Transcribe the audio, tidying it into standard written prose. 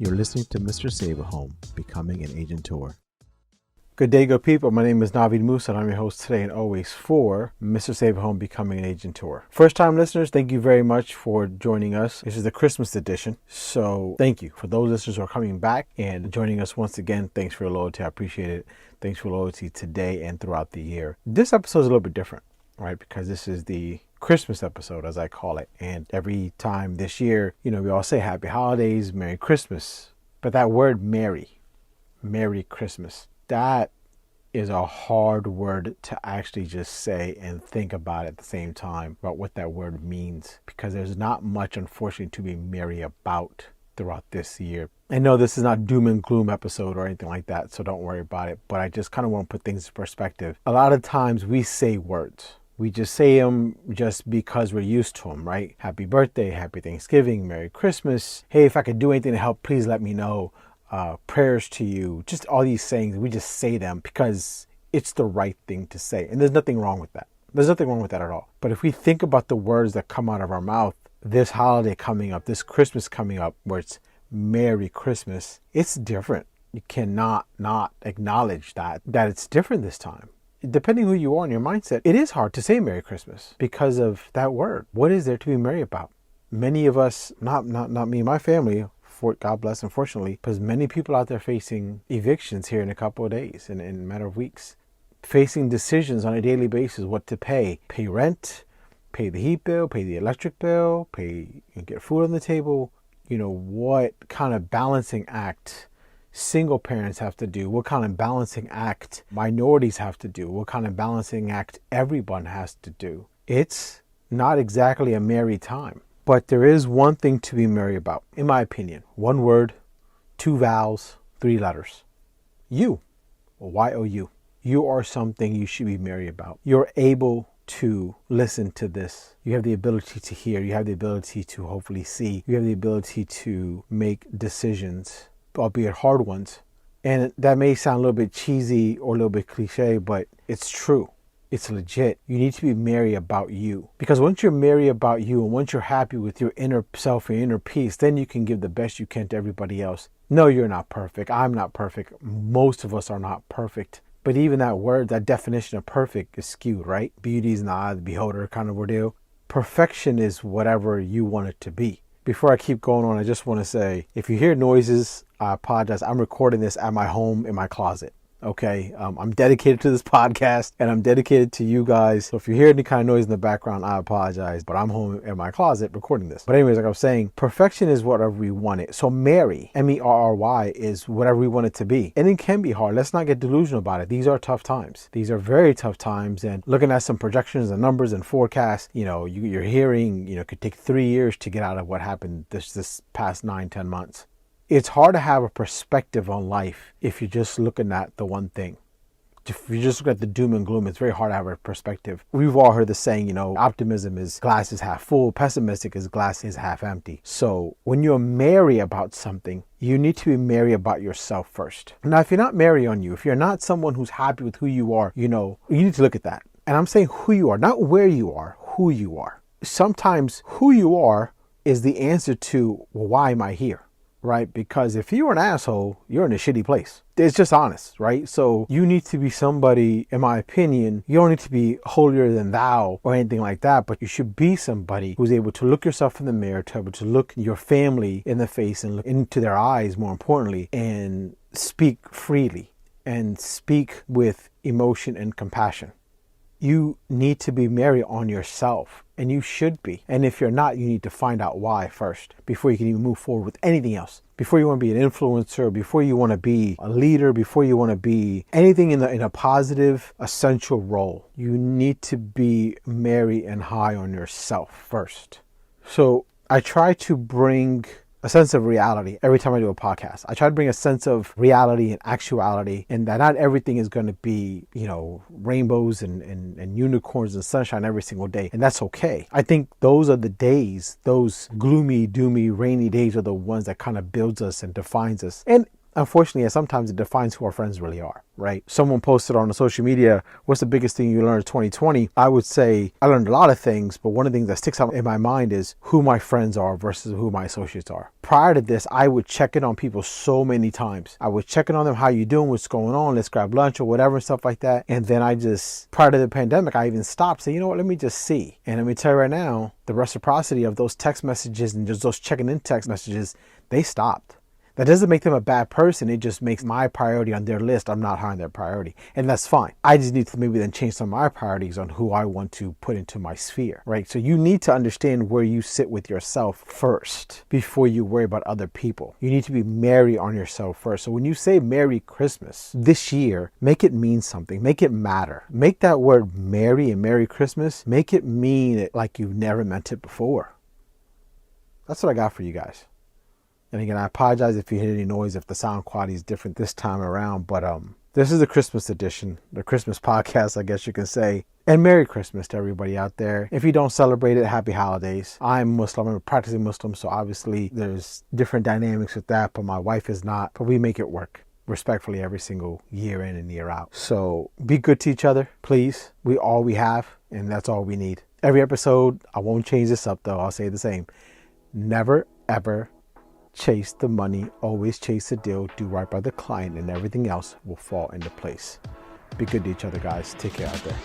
You're listening to Mr. Save-A-Home, Becoming an Agenteur. Good day, good people. My name is Navid Moosa, and I'm your host today and always for Mr. Save-A-Home, Becoming an Agenteur. First-time listeners, thank you very much for joining us. This is the Christmas edition, so thank you. For those listeners who are coming back and joining us once again, thanks for your loyalty. I appreciate it. Thanks for your loyalty today and throughout the year. This episode is a little bit different, right? Because this is the Christmas episode, as I call it. And every time this year, we all say Happy Holidays, Merry Christmas. But that word Merry Christmas, that is a hard word to actually just say and think about at the same time about what that word means. Because there's not much, unfortunately, to be merry about throughout this year. I know this is not doom and gloom episode or anything like that, so don't worry about it. But I just kind of want to put things in perspective. A lot of times we say words. We just say them just because we're used to them, right? Happy birthday, happy Thanksgiving, Merry Christmas. Hey, if I could do anything to help, please let me know. Prayers to you. Just all these sayings, we just say them because it's the right thing to say. And there's nothing wrong with that. There's nothing wrong with that at all. But if we think about the words that come out of our mouth, this holiday coming up, this Christmas coming up, where it's Merry Christmas, it's different. You cannot not acknowledge that it's different this time. Depending who you are and your mindset, it is hard to say Merry Christmas because of that word. What is there to be merry about? Many of us, not me and my family, God bless, unfortunately, because many people out there facing evictions here in a couple of days, in a matter of weeks, facing decisions on a daily basis, what to pay rent, pay the heat bill, pay the electric bill, get food on the table. What kind of balancing act single parents have to do, what kind of balancing act minorities have to do, what kind of balancing act everyone has to do. It's not exactly a merry time, but there is one thing to be merry about, in my opinion. One word, 2 vowels, 3 letters. You, Y-O-U. You are something you should be merry about. You're able to listen to this. You have the ability to hear. You have the ability to hopefully see. You have the ability to make decisions, albeit hard ones. And that may sound a little bit cheesy or a little bit cliche, but it's true. It's legit. You need to be merry about you. Because once you're merry about you and once you're happy with your inner self and inner peace, then you can give the best you can to everybody else. No, you're not perfect. I'm not perfect. Most of us are not perfect. But even that word, that definition of perfect is skewed, right? Beauty is in the eye of the beholder kind of ordeal. Perfection is whatever you want it to be. Before I keep going on, I just want to say, if you hear noises, I apologize. I'm recording this at my home in my closet. Okay, I'm dedicated to this podcast and I'm dedicated to you guys. So if you hear any kind of noise in the background, I apologize, but I'm home in my closet recording this. But anyways, like I was saying, perfection is whatever we want it. So merry, M-E-R-R-Y, is whatever we want it to be. And it can be hard. Let's not get delusional about it. These are tough times. These are very tough times. And looking at some projections and numbers and forecasts, you're hearing, it could take 3 years to get out of what happened this past 9-10 months. It's hard to have a perspective on life if you're just looking at the one thing. If you just look at the doom and gloom, it's very hard to have a perspective. We've all heard the saying, optimism is glass is half full, pessimistic is glass is half empty. So when you're merry about something, you need to be merry about yourself first. Now, if you're not merry on you, if you're not someone who's happy with who you are, you need to look at that. And I'm saying who you are, not where you are, who you are. Sometimes who you are is the answer to, well, why am I here? Right? Because if you're an asshole, you're in a shitty place. It's just honest, right? So you need to be somebody, in my opinion, you don't need to be holier than thou or anything like that, but you should be somebody who's able to look yourself in the mirror, to be able to look your family in the face and look into their eyes, more importantly, and speak freely and speak with emotion and compassion. You need to be merry on yourself, and you should be. And if you're not, you need to find out why first before you can even move forward with anything else. Before you want to be an influencer, before you want to be a leader, before you want to be anything in a positive, essential role, you need to be merry and high on yourself first. So I try to bring a sense of reality every time I do a podcast. I try to bring a sense of reality and actuality, and that not everything is going to be, rainbows and unicorns and sunshine every single day. And that's okay. I think those are the days, those gloomy, doomy, rainy days are the ones that kind of builds us and defines us. And unfortunately, sometimes it defines who our friends really are, right? Someone posted on the social media, what's the biggest thing you learned in 2020? I would say I learned a lot of things, but one of the things that sticks out in my mind is who my friends are versus who my associates are. Prior to this, I would check in on people so many times. I would check in on them, how you doing, what's going on, let's grab lunch or whatever and stuff like that. And then prior to the pandemic, I even stopped, say, you know what, let me just see. And let me tell you right now, the reciprocity of those text messages and just those checking in text messages, they stopped. That doesn't make them a bad person. It just makes my priority on their list, I'm not high on their priority. And that's fine. I just need to maybe then change some of my priorities on who I want to put into my sphere, right? So you need to understand where you sit with yourself first before you worry about other people. You need to be merry on yourself first. So when you say Merry Christmas this year, make it mean something. Make it matter. Make that word merry and Merry Christmas, make it mean it like you've never meant it before. That's what I got for you guys. And again, I apologize if you hear any noise, if the sound quality is different this time around. But this is the Christmas edition, the Christmas podcast, I guess you can say. And Merry Christmas to everybody out there. If you don't celebrate it, happy holidays. I'm Muslim, I'm a practicing Muslim, so obviously there's different dynamics with that, but my wife is not. But we make it work respectfully every single year in and year out. So be good to each other, please. We have, and that's all we need. Every episode, I won't change this up though, I'll say the same. Never, ever chase the money, always chase the deal, do right by the client, and everything else will fall into place. Be good to each other, guys. Take care out there.